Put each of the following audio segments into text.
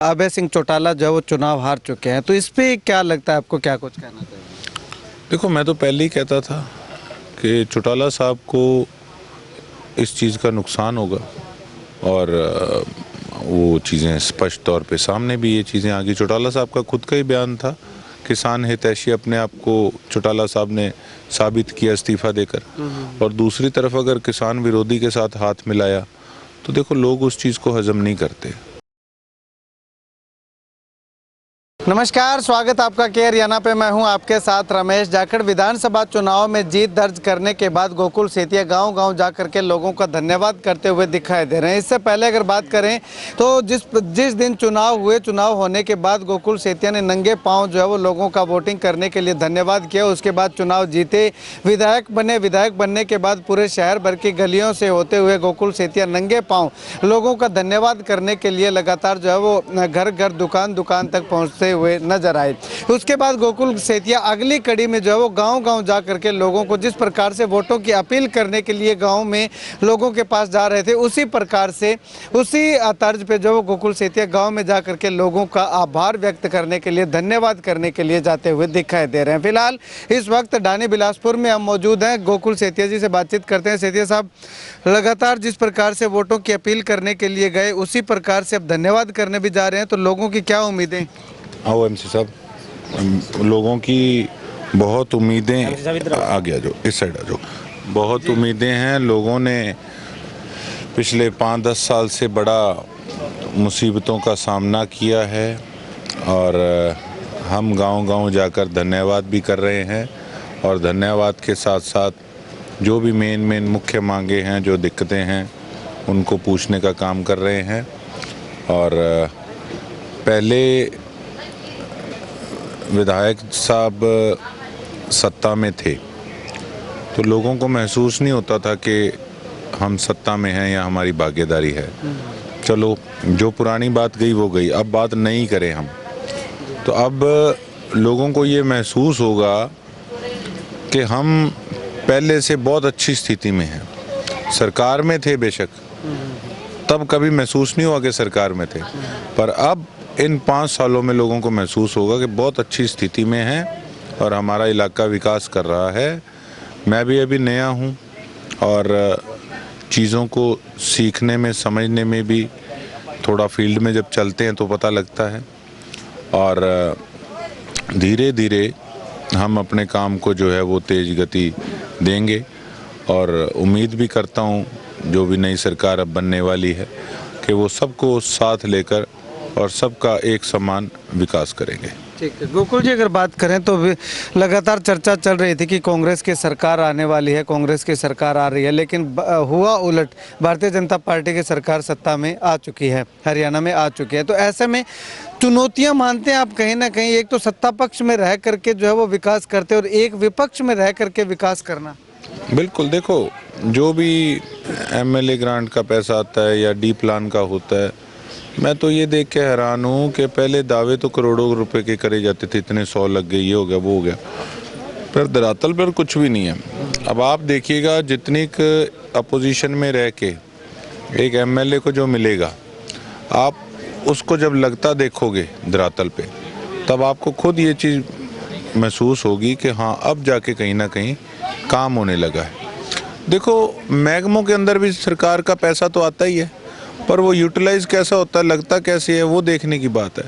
अभय सिंह चौटाला जो है वो चुनाव हार चुके हैं, तो इस पे क्या लगता है आपको, क्या कुछ कहना चाहिए? देखो, मैं तो पहले ही कहता था कि चौटाला साहब को इस चीज़ का नुकसान होगा और वो चीज़ें स्पष्ट तौर पे सामने भी ये चीज़ें आ गई। चौटाला साहब का खुद का ही बयान था, किसान हितैषी अपने आप को चौटाला साहब ने साबित किया इस्तीफा देकर। और दूसरी तरफ अगर किसान विरोधी के साथ हाथ मिलाया तो देखो, लोग उस चीज़ को हजम नहीं करते। नमस्कार, स्वागत आपका के हरियाणा पे। मैं हूं आपके साथ रमेश। जाखड़ विधानसभा चुनाव में जीत दर्ज करने के बाद गोकुल सेतिया गांव-गांव जाकर के लोगों का धन्यवाद करते हुए दिखाई दे रहे हैं। इससे पहले अगर बात करें तो जिस दिन चुनाव हुए, चुनाव होने के बाद गोकुल सेतिया ने नंगे पांव जो है वो लोगों का वोटिंग करने के लिए धन्यवाद किया। उसके बाद चुनाव जीते, विधायक बने। विधायक बनने के बाद पूरे शहर भर की गलियों से होते हुए गोकुल सेतिया नंगे पाँव लोगों का धन्यवाद करने के लिए लगातार जो है वो घर घर, दुकान दुकान तक पहुँचते हुए नजर आए। उसके बाद गोकुल सेतिया अगली कड़ी में जो है वो गांव-गांव जा करके लोगों को जिस प्रकार से वोटों की अपील करने के लिए गांव में लोगों के पास जा रहे थे, उसी प्रकार से उसी तर्ज पे जो गोकुल सेतिया गांव में जा करके लोगों का आभार व्यक्त करने के लिए, धन्यवाद करने के लिए जाते हुए दिखाई दे रहे हैं। फिलहाल इस वक्त डानी बिलासपुर में हम मौजूद हैं। गोकुल सेतिया जी से बातचीत करते हैं। सेतिया साहब, लगातार जिस प्रकार से वोटों की अपील करने के लिए गए, उसी प्रकार से अब धन्यवाद करने भी जा रहे हैं, तो लोगों की क्या उम्मीदें? आओ एमसी साहब, लोगों की बहुत उम्मीदें, आ गया जो इस साइड आ जाओ, बहुत उम्मीदें हैं। लोगों ने पिछले 5-10 साल से बड़ा मुसीबतों का सामना किया है और हम गांव-गांव जाकर धन्यवाद भी कर रहे हैं और धन्यवाद के साथ साथ जो भी मेन मुख्य मांगे हैं, जो दिक्कतें हैं, उनको पूछने का काम कर रहे हैं। और पहले विधायक साहब सत्ता में थे तो लोगों को महसूस नहीं होता था कि हम सत्ता में हैं या हमारी भागीदारी है। चलो, जो पुरानी बात गई वो गई, अब बात नहीं करें हम। तो अब लोगों को ये महसूस होगा कि हम पहले से बहुत अच्छी स्थिति में हैं। सरकार में थे बेशक, तब कभी महसूस नहीं हुआ कि सरकार में थे, पर अब इन 5 सालों में लोगों को महसूस होगा कि बहुत अच्छी स्थिति में है और हमारा इलाका विकास कर रहा है। मैं भी अभी नया हूँ और चीज़ों को सीखने में, समझने में भी थोड़ा फील्ड में जब चलते हैं तो पता लगता है और धीरे धीरे हम अपने काम को जो है वो तेज़ गति देंगे और उम्मीद भी करता हूँ जो भी नई सरकार अब बनने वाली है कि वो सबको साथ लेकर और सबका एक समान विकास करेंगे। ठीक है गोकुल जी, अगर बात करें तो लगातार चर्चा चल रही थी कि कांग्रेस की सरकार आने वाली है, कांग्रेस की सरकार आ रही है, लेकिन हुआ उलट। भारतीय जनता पार्टी की सरकार सत्ता में आ चुकी है, हरियाणा में आ चुकी है। तो ऐसे में चुनौतियां मानते हैं आप कहीं ना कहीं, एक तो सत्ता पक्ष में रह करके जो है वो विकास करते और एक विपक्ष में रह करके विकास करना? बिल्कुल, देखो, जो भी एमएलए ग्रांट का पैसा आता है या डी प्लान का होता है, मैं तो ये देख के हैरान हूँ कि पहले दावे तो करोड़ों रुपए के करे जाते थे, इतने 100 लग गए, ये हो गया, वो हो गया, पर धरातल पर कुछ भी नहीं है। अब आप देखिएगा, जितनी अपोजिशन में रह के एक एमएलए को जो मिलेगा, आप उसको जब लगता देखोगे धरातल पे, तब आपको खुद ये चीज़ महसूस होगी कि हाँ, अब जाके कहीं ना कहीं काम होने लगा है। देखो, महकमों के अंदर भी सरकार का पैसा तो आता ही है, पर वो यूटिलाइज कैसा होता है, लगता कैसे है, वो देखने की बात है।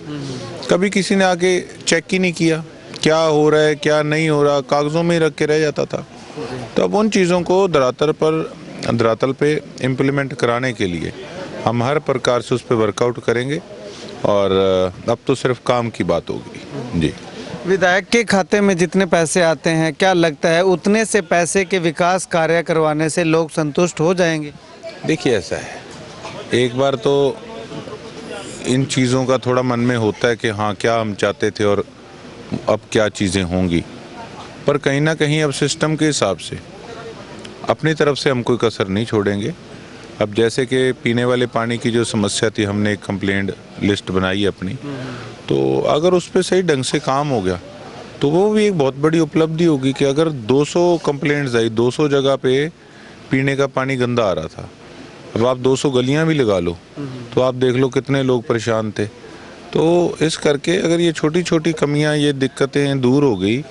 कभी किसी ने आके चेक ही नहीं किया क्या हो रहा है, क्या नहीं हो रहा, कागज़ों में ही रख के रह जाता था। तो अब उन चीज़ों को धरातल पे इम्प्लीमेंट कराने के लिए हम हर प्रकार से उस पर वर्कआउट करेंगे और अब तो सिर्फ काम की बात होगी। जी, विधायक के खाते में जितने पैसे आते हैं, क्या लगता है उतने से पैसे के विकास कार्य करवाने से लोग संतुष्ट हो जाएंगे? देखिए, ऐसा है, एक बार तो इन चीज़ों का थोड़ा मन में होता है कि हाँ, क्या हम चाहते थे और अब क्या चीज़ें होंगी, पर कहीं ना कहीं अब सिस्टम के हिसाब से अपनी तरफ से हम कोई कसर नहीं छोड़ेंगे। अब जैसे कि पीने वाले पानी की जो समस्या थी, हमने एक कंप्लेंट लिस्ट बनाई अपनी, तो अगर उस पर सही ढंग से काम हो गया तो वो भी एक बहुत बड़ी उपलब्धि होगी कि अगर 200 कंप्लेंट्स आई, 200 जगह पे पीने का पानी गंदा आ रहा था, अब आप 200 गलियां भी लगा लो तो आप देख लो कितने लोग परेशान थे। तो इस करके अगर ये छोटी छोटी कमियां, ये दिक्कतें दूर हो गई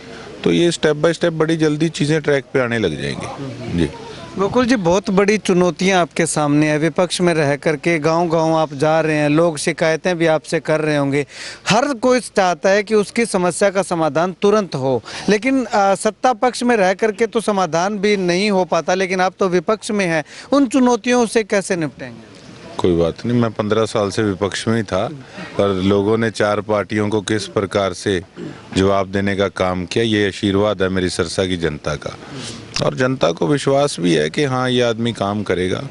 तो ये स्टेप बाय स्टेप बड़ी जल्दी चीज़ें ट्रैक पे आने लग जाएंगी। जी गोकुल जी, बहुत बड़ी चुनौतियां आपके सामने है। विपक्ष में रह करके गांव-गांव आप जा रहे हैं, लोग शिकायतें भी आपसे कर रहे होंगे। हर कोई चाहता है कि उसकी समस्या का समाधान तुरंत हो, लेकिन सत्ता पक्ष में रह करके तो समाधान भी नहीं हो पाता, लेकिन आप तो विपक्ष में हैं। उन चुनौतियों से कैसे निपटेंगे? कोई बात नहीं, मैं 15 साल से विपक्ष में ही था, पर लोगों ने 4 पार्टियों को किस प्रकार से जवाब देने का काम किया, ये आशीर्वाद है मेरी सिरसा की जनता का। और जनता को विश्वास भी है कि हाँ, ये आदमी काम करेगा,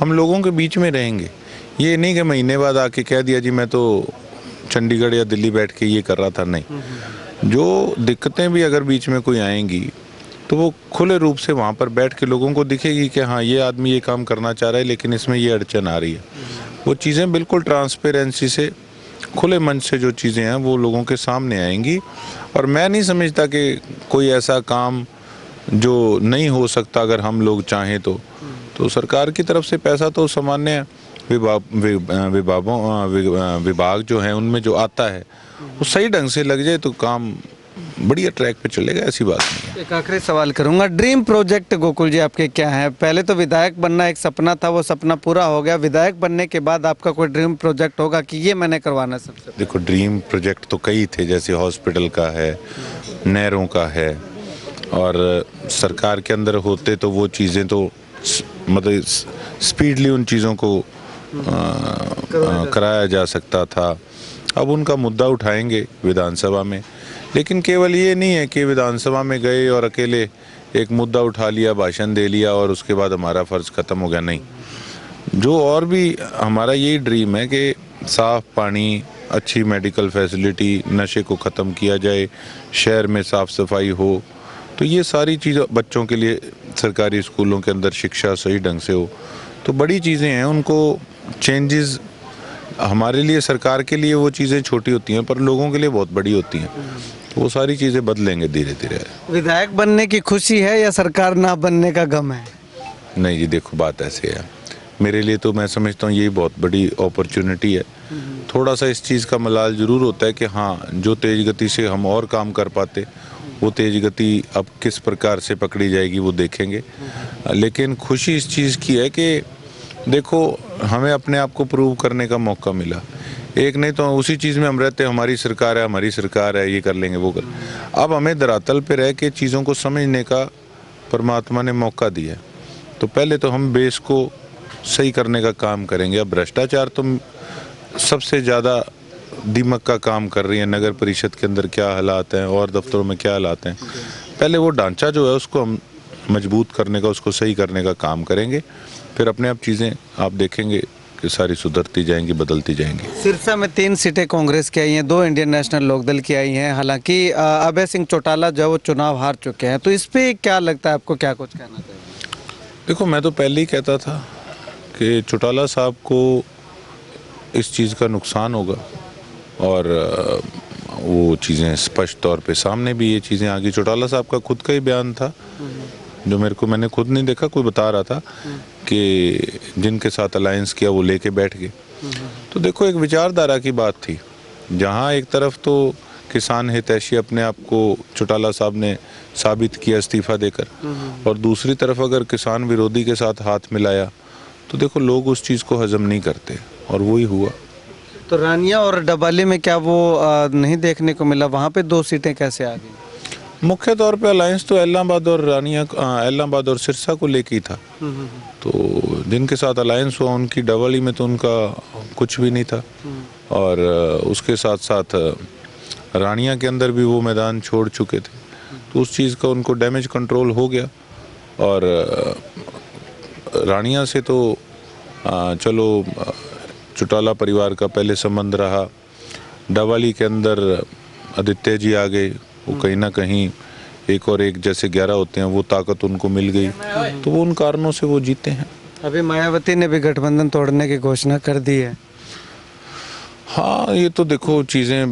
हम लोगों के बीच में रहेंगे। ये नहीं कि महीने बाद आके कह दिया जी मैं तो चंडीगढ़ या दिल्ली बैठ के ये कर रहा था, नहीं। जो दिक्कतें भी अगर बीच में कोई आएंगी तो वो खुले रूप से वहाँ पर बैठ के लोगों को दिखेगी कि हाँ, ये आदमी ये काम करना चाह रहा है लेकिन इसमें ये अड़चन आ रही है। वो चीज़ें बिल्कुल ट्रांसपेरेंसी से, खुले मन से जो चीज़ें हैं वो लोगों के सामने आएंगी। और मैं नहीं समझता कि कोई ऐसा काम जो नहीं हो सकता अगर हम लोग चाहें तो सरकार की तरफ से पैसा तो सामान्य विभाग जो हैं उनमें जो आता है वो सही ढंग से लग जाए तो काम बढ़िया ट्रैक पे चलेगा, ऐसी बात नहीं है। एक आखिरी सवाल करूंगा, ड्रीम प्रोजेक्ट गोकुल जी आपके क्या है? पहले तो विधायक बनना एक सपना था, वो सपना पूरा हो गया। विधायक बनने के बाद आपका कोई ड्रीम प्रोजेक्ट होगा कि ये मैंने करवाना सबसे? देखो, ड्रीम प्रोजेक्ट तो कई थे, जैसे हॉस्पिटल का है, नहरों का है, और सरकार के अंदर होते तो वो चीज़ें तो मतलब स्पीडली उन चीज़ों को कराया जा सकता था। अब उनका मुद्दा उठाएंगे विधानसभा में, लेकिन केवल ये नहीं है कि विधानसभा में गए और अकेले एक मुद्दा उठा लिया, भाषण दे लिया और उसके बाद हमारा फ़र्ज़ ख़त्म हो गया, नहीं। जो और भी हमारा यही ड्रीम है कि साफ़ पानी, अच्छी मेडिकल फैसिलिटी, नशे को ख़त्म किया जाए, शहर में साफ़ सफाई हो, तो ये सारी चीज़ें बच्चों के लिए सरकारी स्कूलों के अंदर शिक्षा सही ढंग से हो, तो बड़ी चीज़ें हैं। उनको चेंजेस हमारे लिए, सरकार के लिए वो चीज़ें छोटी होती हैं पर लोगों के लिए बहुत बड़ी होती हैं, तो वो सारी चीज़ें बदलेंगे धीरे धीरे। विधायक बनने की खुशी है या सरकार ना बनने का गम है? नहीं जी, देखो बात ऐसे है, मेरे लिए तो मैं समझता हूँ यही बहुत बड़ी अपॉर्चुनिटी है। थोड़ा सा इस चीज़ का मलाल ज़रूर होता है कि हाँ, जो तेज़ गति से हम और काम कर पाते वो तेज़ गति अब किस प्रकार से पकड़ी जाएगी वो देखेंगे। लेकिन खुशी इस चीज़ की है कि देखो, हमें अपने आप को प्रूव करने का मौका मिला। एक नहीं तो उसी चीज़ में हम रहते, हमारी सरकार है, हमारी सरकार है, ये कर लेंगे, वो कर। अब हमें धरातल पे रह के चीज़ों को समझने का परमात्मा ने मौका दिया। तो पहले तो हम बेस को सही करने का काम करेंगे। अब भ्रष्टाचार तो सबसे ज़्यादा दिमाग का काम कर रही है, नगर परिषद के अंदर क्या हालात हैं और दफ्तरों में क्या हालात हैं। पहले वो ढांचा जो है उसको हम मजबूत करने का, उसको सही करने का काम करेंगे, फिर अपने आप चीज़ें आप देखेंगे कि सारी सुधरती जाएंगी, बदलती जाएंगी। सिरसा में 3 सीटें कांग्रेस की आई हैं, 2 इंडियन नेशनल लोकदल की आई हैं। हालांकि अभय सिंह चौटाला जो वो चुनाव हार चुके हैं, तो इस पे क्या लगता है आपको, क्या कुछ कहना चाहिए? देखो, मैं तो पहले ही कहता था कि चौटाला साहब को इस चीज़ का नुकसान होगा, और वो चीज़ें स्पष्ट तौर पे सामने भी ये चीज़ें आ गई। चौटाला साहब का खुद का ही बयान था, जो मैंने खुद नहीं देखा, कोई बता रहा था कि जिनके साथ अलायंस किया वो लेके बैठ गए। तो देखो, एक विचारधारा की बात थी, जहाँ एक तरफ तो किसान हितैषी अपने आप को चौटाला साहब ने साबित किया इस्तीफा देकर, और दूसरी तरफ अगर किसान विरोधी के साथ हाथ मिलाया तो देखो लोग उस चीज़ को हजम नहीं करते, और वही हुआ। तो रानिया और डबाली में क्या वो नहीं देखने को मिला? वहाँ पे 2 सीटें कैसे आ गई? मुख्य तौर पे अलायंस तो एलनाबाद और सिरसा को लेके ही था। तो जिनके साथ अलायंस हुआ उनकी डबली में तो उनका कुछ भी नहीं था, और उसके साथ साथ रानिया के अंदर भी वो मैदान छोड़ चुके थे, तो उस चीज़ का उनको डैमेज कंट्रोल हो गया। और रानिया से तो चलो चौटाला परिवार का पहले संबंध रहा, डवाली के अंदर आदित्य जी आ गए, वो कहीं ना कहीं एक और एक जैसे 11 होते हैं, वो ताकत उनको मिल गई, तो वो उन कारणों से वो जीते हैं। अभी मायावती ने भी गठबंधन तोड़ने की घोषणा कर दी है। हाँ, ये तो देखो चीज़ें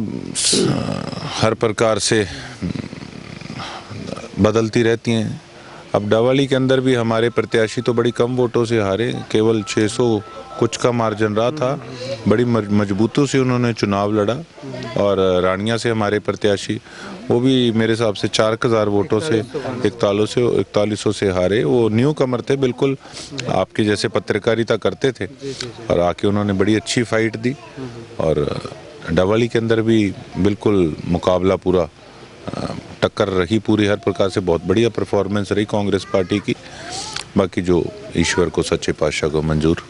हर प्रकार से बदलती रहती हैं। अब डवाली के अंदर भी हमारे प्रत्याशी तो बड़ी कम वोटों से हारे, केवल 600 कुछ का मार्जिन रहा था। बड़ी मजबूती से उन्होंने चुनाव लड़ा और रानिया से हमारे प्रत्याशी वो भी मेरे हिसाब से 4000 वोटों से 4100 से हारे। वो न्यू कमर थे, बिल्कुल आपके जैसे पत्रकारिता करते थे और आके उन्होंने बड़ी अच्छी फाइट दी और डवाली के अंदर भी बिल्कुल मुकाबला पूरा टक्कर रही पूरी हर प्रकार से। बहुत बढ़िया परफॉर्मेंस रही कांग्रेस पार्टी की, बाकी जो ईश्वर को सच्चे पातशाह को मंजूर।